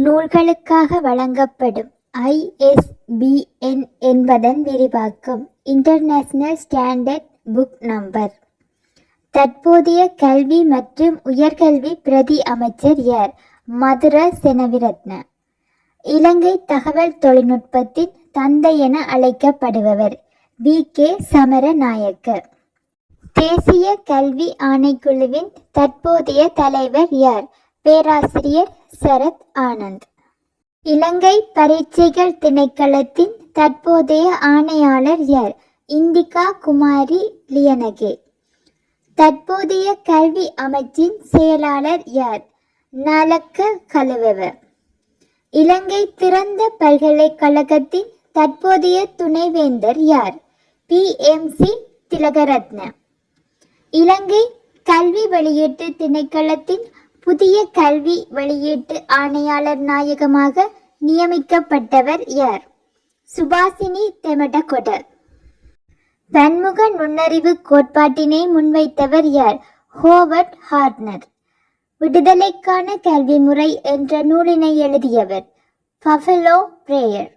நூல்களுக்காக வழங்கப்படும் ISBN என்பதன் விரிவாக்கம் இன்டர்நேஷனல் ஸ்டாண்டர்ட் புக் நம்பர். தற்போதைய கல்வி மற்றும் உயர்கல்வி பிரதி அமைச்சர் யார்? மதுர செனவிரத்ன. இலங்கை தகவல் தொழில்நுட்பத்தின் தந்தை என அழைக்கப்படுபவர் VK சமரநாயக்க. தேசிய கல்வி ஆணைக்குழுவின் தற்போதைய தலைவர் யார்? பேராசிரியர் சரத் ஆனந்த். இலங்கை பரீட்சைகள் திணைக்களத்தின் தற்போதைய ஆணையாளர் யார்? இந்திகா குமாரி லியனகே. தற்போதைய கல்வி அமைச்சின் செயலாளர் யார்? நலக்க கலுவவ. இலங்கை திறந்த பல்கலைக்கழகத்தின் தற்போதைய துணைவேந்தர் யார்? PMC திலகரத்ன. இலங்கை கல்வி வெளியீட்டு திணைக்களத்தின் புதிய கல்வி வெளியீட்டு ஆணையாளர் நாயகமாக நியமிக்கப்பட்டவர் யார்? சுபாசினி தெமடகொட. பன்முக நுண்ணறிவு கோட்பாட்டினை முன்வைத்தவர் யார்? Howard Gardner. விடுதலைக்கான கல்வி முறை என்ற நூலினை எழுதியவர் பஃபலோ பிரேயர்.